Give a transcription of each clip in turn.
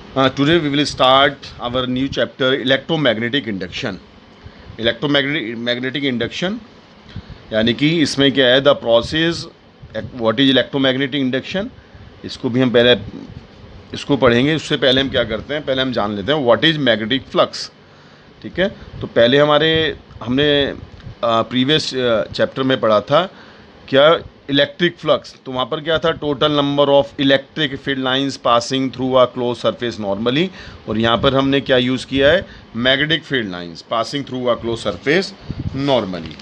Today we will start our new chapter electromagnetic induction. Electromagnetic induction यानी कि इसमें क्या है, the process what is electromagnetic induction, इसको भी हम पहले इसको पढ़ेंगे। उससे पहले हम क्या करते हैं, पहले हम जान लेते हैं व्हाट इज मैग्नेटिक फ्लक्स। ठीक है, तो पहले हमने प्रीवियस चैप्टर में पढ़ा था क्या, इलेक्ट्रिक फ्लक्स। तो वहाँ पर क्या था, total number of electric field lines passing through a close surface normally. और यहाँ पर हमने क्या यूज़ किया है, magnetic field lines passing through a close surface normally.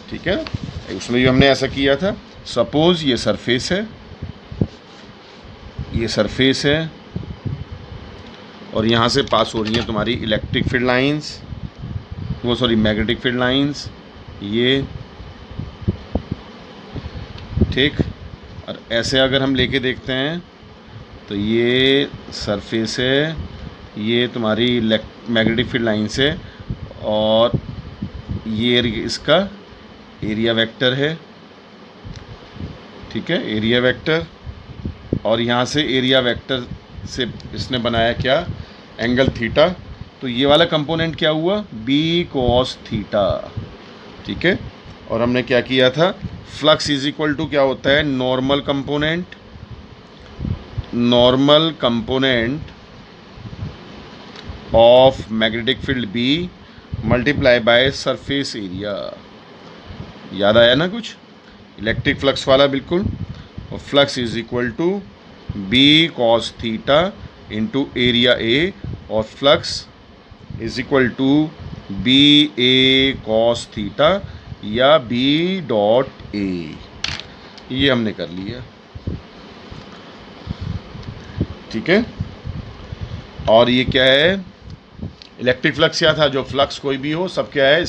ठीक है, उसमें भी हमने ऐसा किया था। सपोज ये सरफेस है, ये सरफेस है और यहाँ से पास हो रही है तुम्हारी इलेक्ट्रिक फील्ड लाइंस, वो सॉरी मैग्नेटिक फील्ड लाइंस, ये ठीक। और ऐसे अगर हम लेके देखते हैं तो ये सरफेस है, ये तुम्हारी मैग्नेटिक फील्ड लाइंस है और ये इसका एरिया वेक्टर है। ठीक है, एरिया वेक्टर। और यहाँ से एरिया वेक्टर से इसने बनाया क्या, एंगल थीटा। तो ये वाला कंपोनेंट क्या हुआ, बी कॉस थीटा। ठीक है, और हमने क्या किया था, फ्लक्स इज इक्वल टू क्या होता है, normal component of magnetic field B multiply by surface area. याद आया ना कुछ, इलेक्ट्रिक फ्लक्स वाला बिल्कुल। और flux is equal to B cos theta into area A, और flux is equal to B A cos theta या बी डॉट ए। ये हमने कर लिया। ठीक है, और ये क्या है, इलेक्ट्रिक फ्लक्स क्या था, जो फ्लक्स कोई भी हो सब क्या है,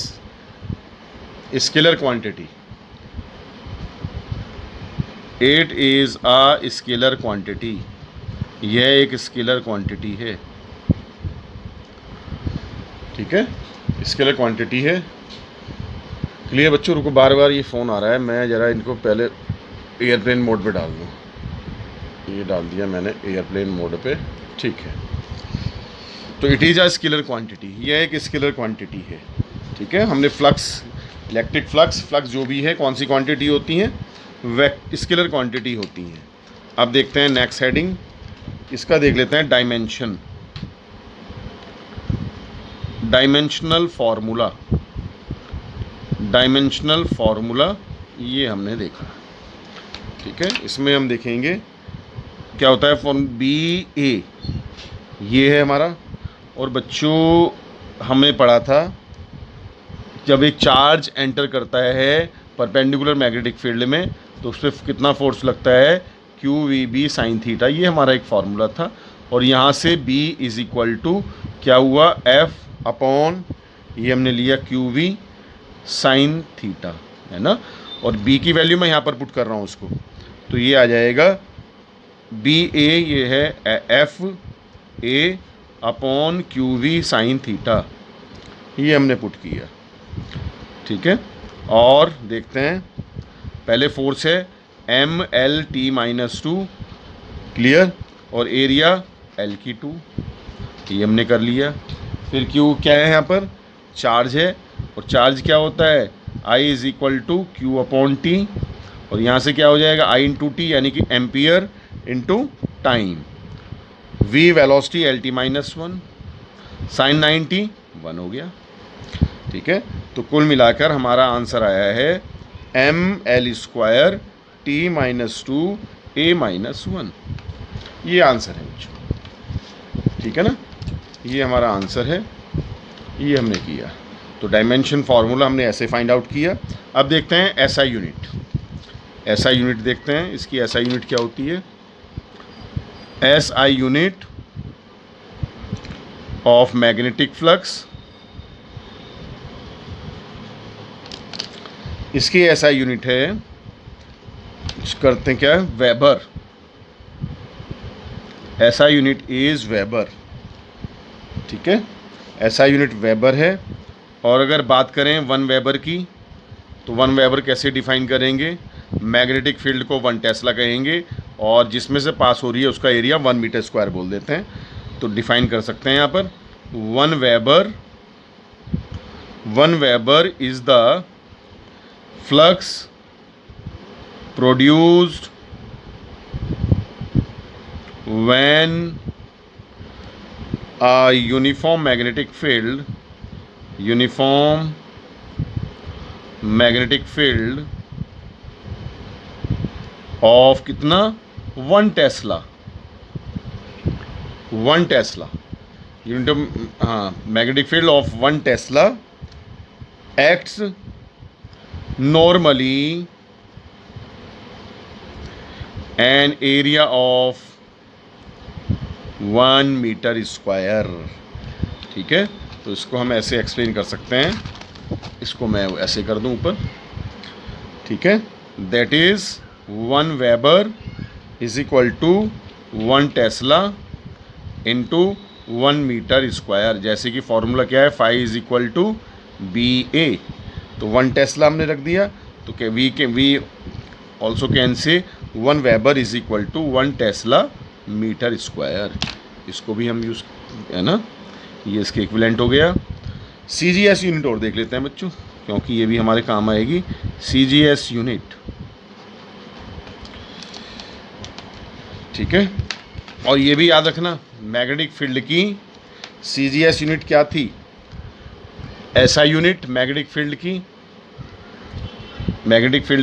scalar quantity. It is a scalar quantity, यह एक स्केलर क्वांटिटी है। ठीक है, स्केलर क्वांटिटी है। क्लियर बच्चों, रुको बार बार ये फ़ोन आ रहा है, मैं ज़रा इनको पहले एयरप्लेन मोड पे डाल दूँ। ये डाल दिया मैंने एयरप्लेन मोड पे। ठीक है, तो it is a scalar quantity, यह एक स्केलर क्वांटिटी है। ठीक है, हमने फ्लक्स, इलेक्ट्रिक फ्लक्स जो भी है, कौन सी क्वांटिटी होती हैं, स्केलर क्वांटिटी होती हैं। अब देखते हैं नेक्स्ट हेडिंग, इसका देख लेते हैं डायमेंशन, डायमेंशनल फार्मूला ये हमने देखा। ठीक है, इसमें हम देखेंगे क्या होता है, फॉर्म बी ए ये है हमारा। और बच्चों हमें पढ़ा था, जब एक चार्ज एंटर करता है परपेंडिकुलर मैग्नेटिक फील्ड में तो उस पर कितना फोर्स लगता है, Q V B sine theta, ये हमारा एक फार्मूला था। और यहाँ से B इज़ इक्वल टू क्या हुआ, F अपॉन ये हमने लिया क्यू वी साइन थीटा, है ना। और B की वैल्यू मैं यहाँ पर पुट कर रहा हूँ उसको, तो ये आ जाएगा बी ए, ये है F A upon Q V sine theta, ये हमने पुट किया। ठीक है, और देखते हैं, पहले फोर्स है M L T minus two, clear, और एरिया एल की 2, ये हमने कर लिया। फिर क्यू क्या है, यहाँ पर चार्ज है, और चार्ज क्या होता है, I is equal to Q upon T, और यहाँ से क्या हो जाएगा, आई इंटू टी यानी कि ampere into time. V velocity L T minus 1, sine 90 1 हो गया। ठीक है, तो कुल मिलाकर हमारा आंसर आया है M L square T minus 2 A minus 1, ये आंसर है बच्चों। ठीक है ना, ये हमारा आंसर है, ये हमने किया। तो डायमेंशन फार्मूला हमने ऐसे फाइंड आउट किया। अब देखते हैं एसआई यूनिट, एसआई यूनिट देखते हैं, इसकी एसआई यूनिट क्या होती है, SI unit of magnetic flux, इसकी ऐसा यूनिट है, करते हैं क्या, वेबर। ऐसा यूनिट इज़ वेबर। ठीक है, ऐसा यूनिट वेबर है। और अगर बात करें 1 वेबर की, तो 1 वेबर कैसे डिफाइन करेंगे, मैग्नेटिक फील्ड को 1 टेस्ला कहेंगे और जिसमें से पास हो रही है उसका एरिया 1 मीटर स्क्वायर बोल देते हैं। तो डिफाइन कर सकते हैं यहाँ पर 1 weber is the flux produced when a uniform magnetic field of कितना 1 tesla unit magnetic field of 1 tesla acts normally an area of 1 metre square. ठीक है, तो इसको हम ऐसे एक्सप्लेन कर सकते हैं, इसको मैं ऐसे कर दूं ऊपर। ठीक है, that is 1 weber is equal to 1 tesla into 1 metre square. जैसे कि फॉर्मूला क्या है, phi is equal to B A. तो 1 टेस्ला हमने रख दिया, तो we also can say 1 weber is equal to 1 tesla metre square. इसको भी हम यूज़ है ना, ये इसके इक्विवेलेंट हो गया। CGS यूनिट और देख लेते हैं बच्चों, क्योंकि ये भी हमारे काम आएगी। CGS यूनिट, ठीक है, और ये भी याद रखना मैग्नेटिक फील्ड की CGS यूनिट क्या थी, SI यूनिट। मैग्नेटिक फील्ड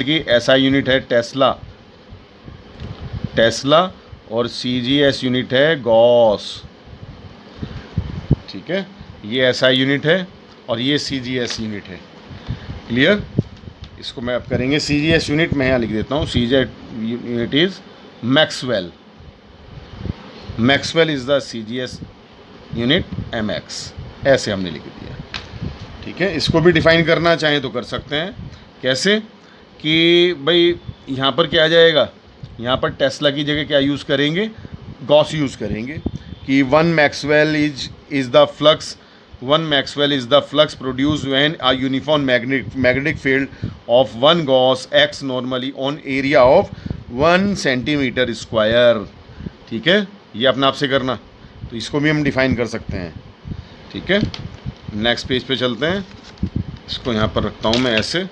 की SI यूनिट है टेस्ला और CGS यूनिट है गॉस। ठीक है, ये SI यूनिट है और ये CGS यूनिट है। क्लियर, इसको मैं अब करेंगे। CGS यूनिट मैं यहाँ लिख देता हूँ, CGS unit is Maxwell is the CGS unit MX, ऐसे हमने लिख दिया। ठीक है, इसको भी डिफाइन करना चाहें तो कर सकते हैं। कैसे कि भाई यहाँ पर क्या आ जाएगा, यहाँ पर टेस्ला की जगह क्या यूज़ करेंगे, गॉस यूज़ करेंगे कि 1 Maxwell is the flux produce when a uniform magnetic field of 1 Gauss acts normally on area of 1 centimetre square. ठीक है, ये अपने आप से करना, तो इसको भी हम डिफाइन कर सकते हैं। ठीक है, नेक्स्ट पेज पे चलते हैं। इसको यहाँ पर रखता हूँ मैं ऐसे,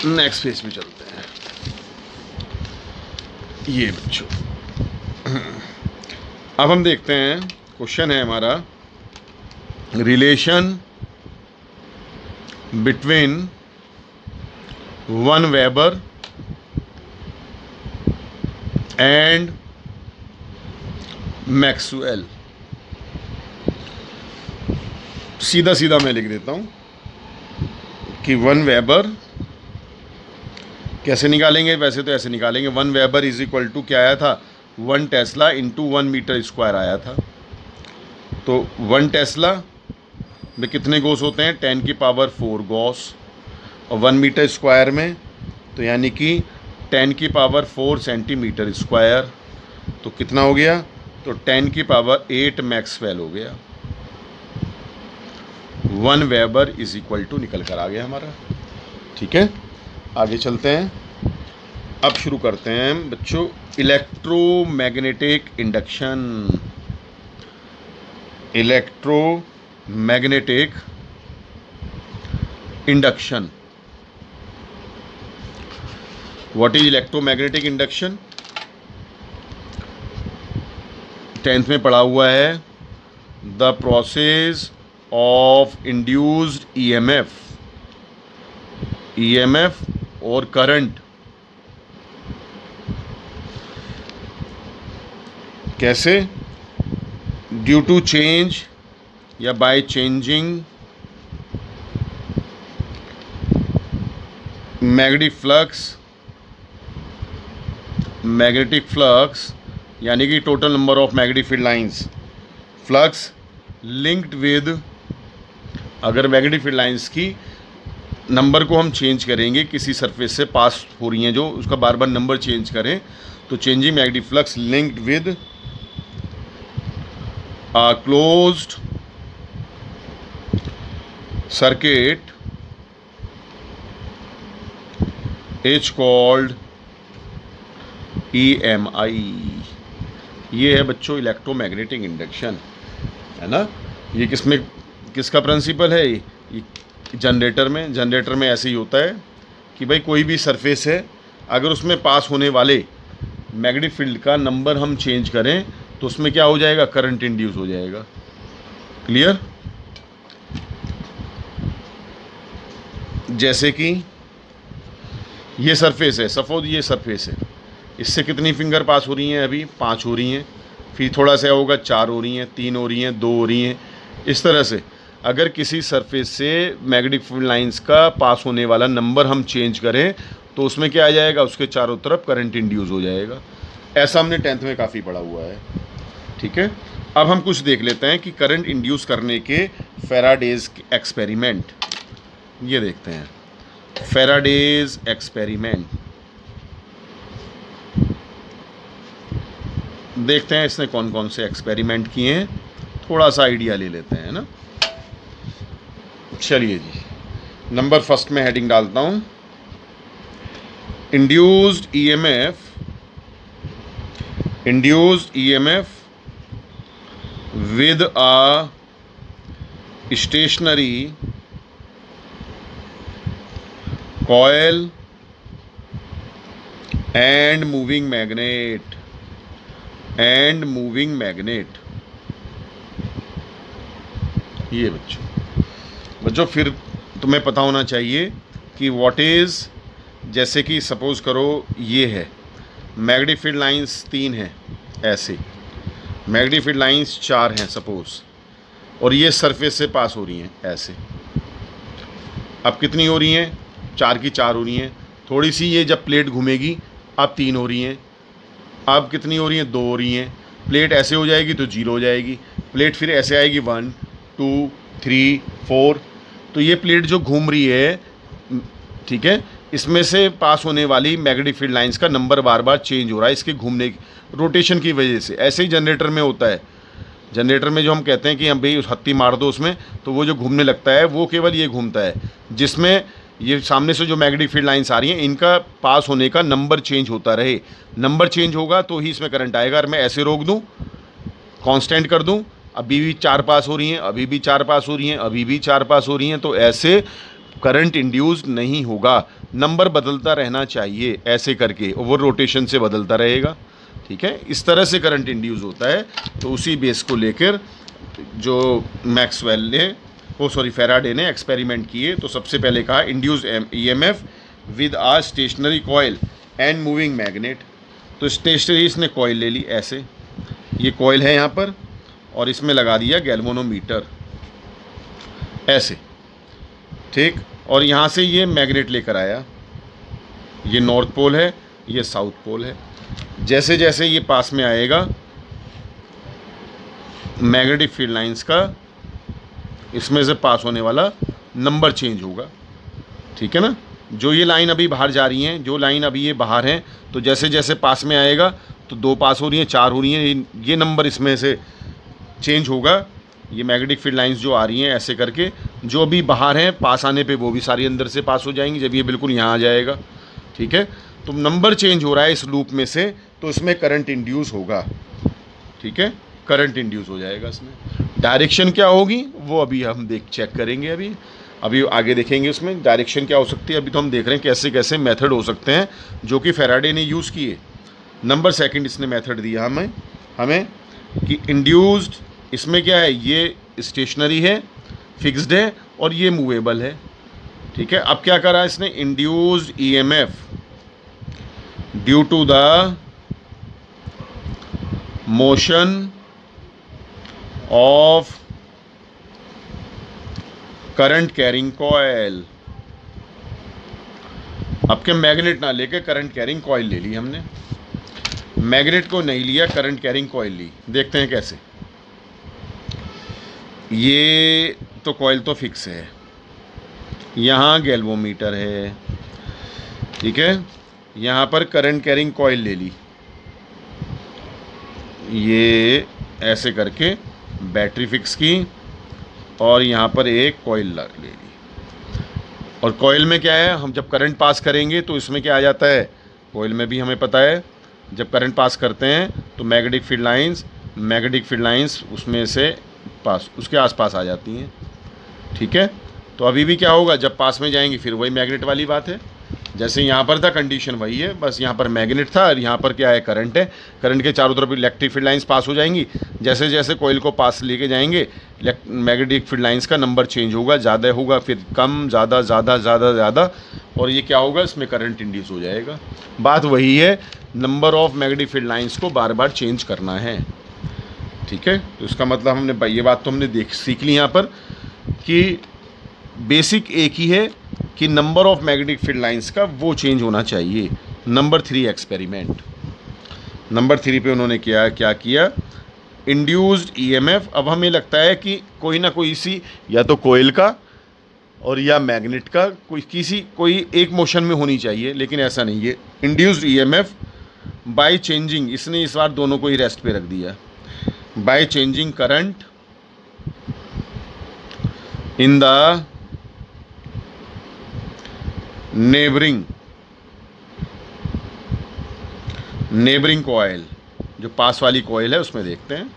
नेक्स्ट पेज पे चलते हैं। ये बच्चों, अब हम देखते हैं, क्वेश्चन है हमारा, relation between 1 weber and Maxwell. सीधा मैं लिख देता हूँ कि 1 वेबर कैसे निकालेंगे, वैसे तो ऐसे निकालेंगे। 1 वेबर इज इक्वल टू क्या आया था, 1 टेस्ला इंटू 1 मीटर स्क्वायर आया था। तो 1 टेस्ला में कितने गॉस होते हैं, 10 की पावर 4 गॉस, और 1 मीटर स्क्वायर में तो यानी कि 10 की पावर 4 सेंटीमीटर स्क्वायर। तो कितना हो गया, तो 10 की पावर 8 मैक्सवेल हो गया। 1 वेबर इज इक्वल टू निकल कर आ गया हमारा। ठीक है, आगे चलते हैं। अब शुरू करते हैं बच्चों, electromagnetic induction. What is electromagnetic induction? 10th में पढ़ा हुआ है, the process of induced EMF और करंट कैसे, ड्यू टू चेंज या बाय चेंजिंग मैग्नेटिक फ्लक्स यानी कि total number of magnetic field lines, flux linked with, अगर मैग्नेटिक फील्ड लाइंस की नंबर को हम चेंज करेंगे, किसी सरफेस से पास हो रही हैं जो, उसका बार बार नंबर चेंज करें, तो changing magnetic flux linked with a closed circuit is called EMI। ये है बच्चों इलेक्ट्रोमैग्नेटिक इंडक्शन, है ना। ये किसका प्रिंसिपल है, ये जनरेटर में ऐसे ही होता है कि भाई कोई भी सरफेस है, अगर उसमें पास होने वाले मैग्नेटिक फील्ड का नंबर हम चेंज करें तो उसमें क्या हो जाएगा, करंट इंड्यूस हो जाएगा। क्लियर। जैसे कि ये सरफेस है, सपोज ये सरफेस है, इससे कितनी फिंगर पास हो रही हैं, अभी 5 हो रही हैं, फिर थोड़ा सा होगा 4 हो रही हैं, 3 हो रही हैं, 2 हो रही हैं। इस तरह से अगर किसी सरफेस से मैग्नेटिक फील्ड लाइंस का पास होने वाला नंबर हम चेंज करें तो उसमें क्या आ जाएगा, उसके चारों तरफ करंट इंड्यूस हो जाएगा। ऐसा हमने 10th में काफ़ी पढ़ा हुआ है। ठीक है, अब हम कुछ देख लेते हैं कि करंट इंड्यूस करने के फैराडेज एक्सपेरिमेंट। ये देखते हैं फैराडेज एक्सपेरिमेंट, देखते हैं इसने कौन कौन से एक्सपेरिमेंट किए हैं, थोड़ा सा आइडिया ले लेते हैं ना। चलिए जी, नंबर फर्स्ट में हेडिंग डालता हूं, induced EMF with a stationary coil and moving magnet. ये बच्चों फिर तुम्हें पता होना चाहिए कि व्हाट इज़, जैसे कि सपोज करो ये है मैग्नेटिक फील्ड लाइंस 3 हैं, ऐसे मैग्नेटिक फील्ड लाइंस 4 हैं सपोज, और ये सरफेस से पास हो रही हैं ऐसे। अब कितनी हो रही हैं, 4 की 4 हो रही हैं। थोड़ी सी ये जब प्लेट घूमेगी अब 3 हो रही हैं, अब कितनी हो रही हैं, 2 हो रही हैं। प्लेट ऐसे हो जाएगी तो 0 हो जाएगी, प्लेट फिर ऐसे आएगी 1 2 3 4। तो ये प्लेट जो घूम रही है, ठीक है, इसमें से पास होने वाली मैग्नेटिक फील्ड लाइंस का नंबर बार बार चेंज हो रहा है इसके घूमने रोटेशन की वजह से। ऐसे ही जनरेटर में होता है, जनरेटर में जो हम कहते हैं कि हम भाई उस हत्ती मार दो उसमें, तो वो जो घूमने लगता है वो केवल ये घूमता है जिसमें ये सामने से जो मैग्नेटिक फील्ड लाइंस आ रही हैं इनका पास होने का नंबर चेंज होता रहे। नंबर चेंज होगा तो ही इसमें करंट आएगा। अगर मैं ऐसे रोक दूँ, कांस्टेंट कर दूँ, अभी भी 4 पास हो रही हैं, अभी भी 4 पास हो रही हैं, अभी भी 4 पास हो रही हैं, तो ऐसे करंट इंड्यूस नहीं होगा। नंबर बदलता रहना चाहिए ऐसे करके, ओवर रोटेशन से बदलता रहेगा। ठीक है, इस तरह से करंट इंड्यूस होता है। तो उसी बेस को लेकर जो मैक्सवेल ने फैराडे ने एक्सपेरिमेंट किए। तो सबसे पहले कहा induced EMF with a stationary coil and moving magnet. तो स्टेशनरी इसने कॉयल ले ली, ऐसे ये कॉयल है यहाँ पर, और इसमें लगा दिया गैल्वेनोमीटर ऐसे, ठीक। और यहाँ से ये मैग्नेट लेकर आया, ये नॉर्थ पोल है, ये साउथ पोल है। जैसे जैसे ये पास में आएगा मैग्नेटिक फील्ड लाइंस का इसमें से पास होने वाला नंबर चेंज होगा। ठीक है ना, जो ये लाइन अभी बाहर जा रही हैं, जो लाइन अभी ये बाहर हैं, तो जैसे जैसे पास में आएगा तो 2 पास हो रही हैं, 4 हो रही हैं, ये नंबर इसमें से चेंज होगा। ये मैग्नेटिक फील्ड लाइंस जो आ रही हैं ऐसे करके, जो अभी बाहर हैं पास आने पे वो भी सारी अंदर से पास हो जाएंगी जब ये बिल्कुल यहाँ आ जाएगा। ठीक है, तो नंबर चेंज हो रहा है इस लूप में से, तो इसमें करंट इंड्यूस होगा। ठीक है, करंट इंड्यूस हो जाएगा इसमें। डायरेक्शन क्या होगी वो अभी हम चेक करेंगे, अभी आगे देखेंगे उसमें डायरेक्शन क्या हो सकती है। अभी तो हम देख रहे हैं कैसे कैसे मेथड हो सकते हैं जो कि फैराडे ने यूज़ किए। नंबर सेकंड इसने मेथड दिया हमें कि इंड्यूस्ड, इसमें क्या है, ये स्टेशनरी है, फिक्स्ड है, और ये मूवेबल है। ठीक है, अब क्या करा इसने, induced EMF due to the motion of current carrying coil. अब के मैग्नेट ना लेके करंट कैरिंग कॉयल ले ली हमने, मैग्नेट को नहीं लिया, करंट कैरिंग कॉयल ली। देखते हैं कैसे। ये तो कॉयल तो फिक्स है, यहाँ गैल्वेनोमीटर है, ठीक है, यहाँ पर करंट कैरिंग कॉयल ले ली, ये ऐसे करके बैटरी फिक्स की, और यहाँ पर एक कॉयल ले ली। और कॉयल में क्या है, हम जब करंट पास करेंगे तो इसमें क्या आ जाता है, कॉयल में भी हमें पता है जब करंट पास करते हैं तो मैग्नेटिक फील्ड लाइंस उसमें से पास उसके आसपास आ जाती हैं। ठीक है, तो अभी भी क्या होगा, जब पास में जाएंगी फिर वही मैग्नेट वाली बात है। जैसे यहाँ पर था कंडीशन वही है, बस यहाँ पर मैग्नेट था और यहाँ पर क्या है, करंट है। करंट के चारों तरफ इलेक्ट्रिक फील्ड लाइंस पास हो जाएंगी। जैसे जैसे कोयल को पास लेके जाएंगे मैग्नेटिक फील्ड लाइंस का नंबर चेंज होगा, ज़्यादा होगा फिर कम, ज़्यादा ज़्यादा ज़्यादा ज़्यादा, और ये क्या होगा, इसमें करंट इंड्यूस हो जाएगा। बात वही है, number of magnetic field lines को बार बार चेंज करना है। ठीक है, तो इसका मतलब हमने ये बात तो हमने सीख ली यहाँ पर कि बेसिक एक ही है कि number of magnetic field lines का वो चेंज होना चाहिए। नंबर 3 एक्सपेरिमेंट, नंबर 3 पे उन्होंने क्या किया, इंड्यूस्ड ईएमएफ। अब हमें लगता है कि कोई ना कोई सी, या तो कोयल का और या मैग्नेट का कोई एक मोशन में होनी चाहिए, लेकिन ऐसा नहीं है। इंड्यूस्ड ईएमएफ बाय चेंजिंग, इसने इस बार दोनों को ही रेस्ट पे रख दिया, by changing current in the neighbouring coil, जो पास वाली कॉइल है उसमें देखते हैं।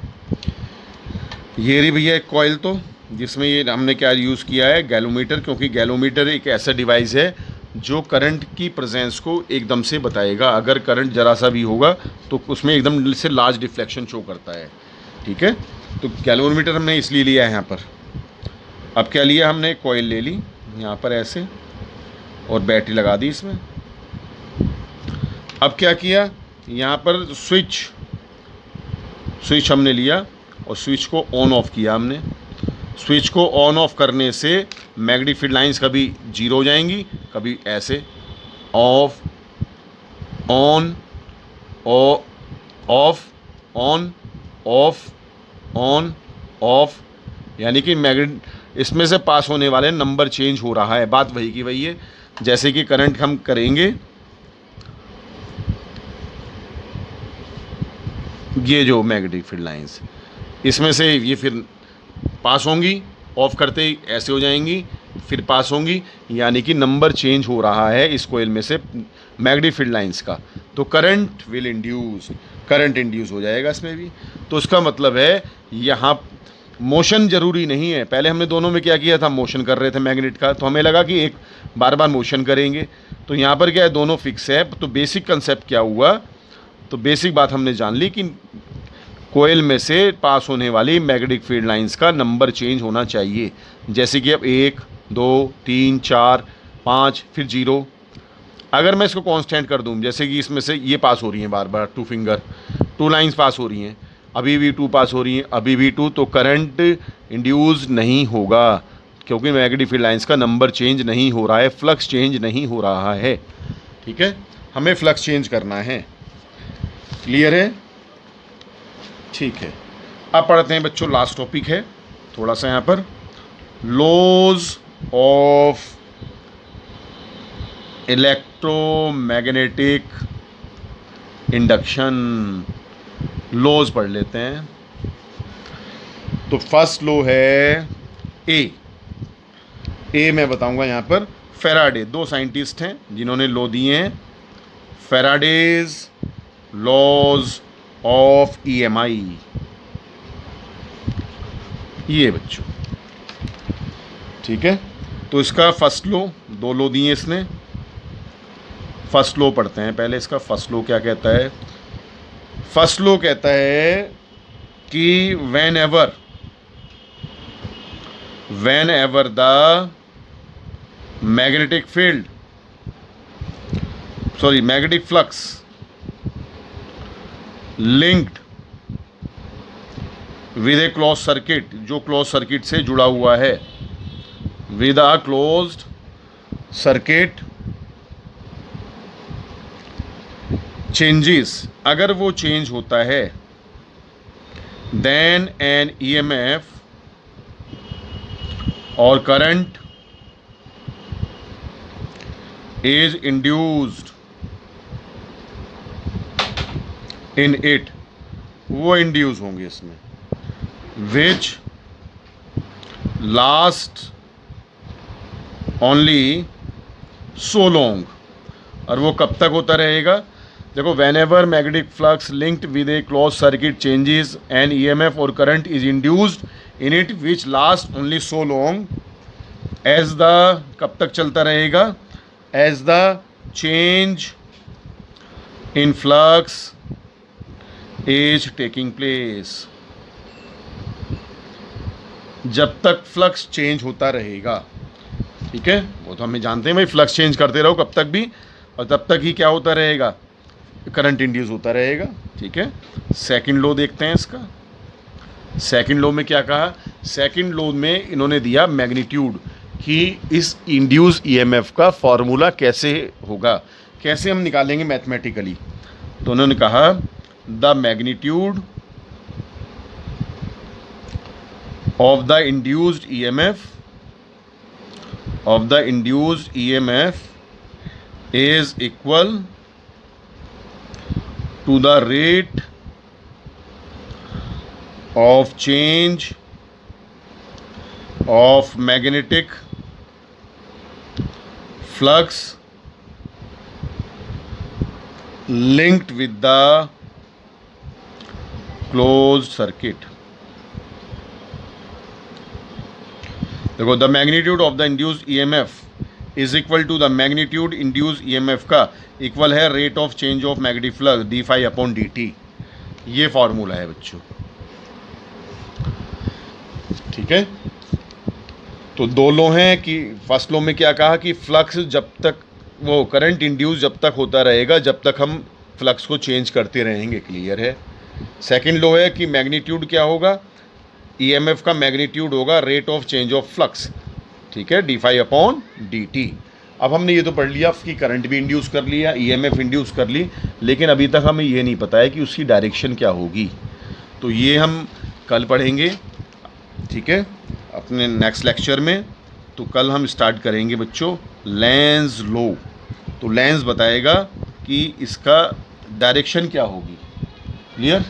ये रही भैया एक कॉइल, तो जिसमें ये हमने क्या यूज़ किया है, गैलोमीटर, क्योंकि गैलोमीटर एक ऐसा डिवाइस है जो करंट की प्रेजेंस को एकदम से बताएगा। अगर करंट ज़रा सा भी होगा तो उसमें एकदम से लार्ज डिफ्लेक्शन शो करता है। ठीक है, तो गैलोमीटर हमने इसलिए लिया है यहाँ पर। अब क्या लिया हमने, कॉइल ले ली यहाँ पर ऐसे और बैटरी लगा दी इसमें। अब क्या किया, यहाँ पर स्विच हमने लिया और स्विच को ऑन ऑफ किया हमने। स्विच को ऑन ऑफ करने से मैग्नेटिक फील्ड लाइंस कभी जीरो हो जाएंगी, कभी ऐसे of on off on off on off, यानी कि मैग्नेट इसमें से पास होने वाले नंबर चेंज हो रहा है। बात वही की वही है, जैसे कि करंट हम करेंगे, ये जो मैग्नेटिक फील्ड लाइंस इसमें से ये फिर पास होंगी, ऑफ करते ही ऐसे हो जाएंगी, फिर पास होंगी, यानी कि नंबर चेंज हो रहा है इस कोयल में से मैग्नेटिक फील्ड लाइंस का। तो करंट इंड्यूस हो जाएगा इसमें भी। तो उसका मतलब है यहाँ मोशन ज़रूरी नहीं है। पहले हमने दोनों में क्या किया था, मोशन कर रहे थे मैग्नेट का, तो हमें लगा कि एक बार बार मोशन करेंगे। तो यहाँ पर क्या है, दोनों फिक्स है। तो बेसिक कंसेप्ट क्या हुआ, तो बेसिक बात हमने जान ली कि कोयल में से पास होने वाली मैग्नेटिक फील्ड लाइंस का नंबर चेंज होना चाहिए। जैसे कि अब 1 2 3 4 5 फिर 0। अगर मैं इसको कांस्टेंट कर दूं, जैसे कि इसमें से ये पास हो रही हैं बार बार, 2 लाइंस पास हो रही हैं, अभी भी 2 पास हो रही हैं, अभी भी 2, तो करंट इंड्यूस नहीं होगा, क्योंकि मैग्नेटिक फील्ड लाइंस का नंबर चेंज नहीं हो रहा है, फ्लक्स चेंज नहीं हो रहा है। ठीक है, हमें फ्लक्स चेंज करना है। क्लियर है? ठीक है, अब पढ़ते हैं बच्चों, लास्ट टॉपिक है थोड़ा सा यहाँ पर, laws of electromagnetic induction. Laws पढ़ लेते हैं। तो फर्स्ट लॉ है ए मैं बताऊंगा यहाँ पर। फैराडे, 2 साइंटिस्ट हैं जिन्होंने लॉ दिए हैं, फैराडेज लॉज ऑफ EMI। ये बच्चों, ठीक है, तो इसका फर्स्ट लॉ, 2 लॉ दिए इसने। फर्स्ट लॉ पढ़ते हैं पहले इसका। फर्स्ट लॉ क्या कहता है? फर्स्ट लॉ कहता है कि whenever the magnetic flux linked with a close circuit, जो क्लोज सर्किट से जुड़ा हुआ है, with a closed circuit changes, अगर वो चेंज होता है, देन एन EMF और current is induced in it, वो इंड्यूस होंगे इसमें, which last only so long, और वो कब तक होता रहेगा? देखो, whenever magnetic flux linked with a close circuit changes an EMF और current is induced in it which last only so long as the, कब तक चलता रहेगा, as the change in flux is taking place, जब तक flux change होता रहेगा। ठीक है, वो तो हमें जानते हैं भाई, फ्लक्स चेंज करते रहो कब तक भी, और तब तक ही क्या होता रहेगा, करंट इंड्यूस होता रहेगा। ठीक है, सेकंड लॉ देखते हैं इसका। सेकंड लॉ में क्या कहा, सेकंड लॉ में इन्होंने दिया मैग्नीट्यूड, कि इस इंड्यूस ईएमएफ का फॉर्मूला कैसे होगा, कैसे हम निकालेंगे मैथमेटिकली। तो उन्होंने कहा the magnitude of the induced EMF is equal to the rate of change of magnetic flux linked with the closed circuit। देखो, the magnitude of the induced EMF is equal to the magnitude induced EMF का equal है rate of change of magnetic flux D phi upon D T. ये formula है बच्चों। ठीक है, तो दो लो हैं कि फर्स्ट लो में क्या कहा कि फ्लक्स जब तक, वो करंट इंड्यूस जब तक होता रहेगा जब तक हम फ्लक्स को चेंज करते रहेंगे। क्लियर है। सेकंड लो है कि मैग्नीट्यूड क्या होगा, ईएमएफ का मैग्नीट्यूड होगा rate of change of flux. ठीक है, D phi upon D T. अब हमने ये तो पढ़ लिया कि करंट भी इंड्यूस कर लिया, ईएमएफ इंड्यूस कर ली, लेकिन अभी तक हमें ये नहीं पता है कि उसकी डायरेक्शन क्या होगी। तो ये हम कल पढ़ेंगे। ठीक है, अपने नेक्स्ट लेक्चर में। तो कल हम स्टार्ट करेंगे बच्चों लेंज लॉ। तो लेंज बताएगा कि इसका डायरेक्शन क्या होगी। क्लियर।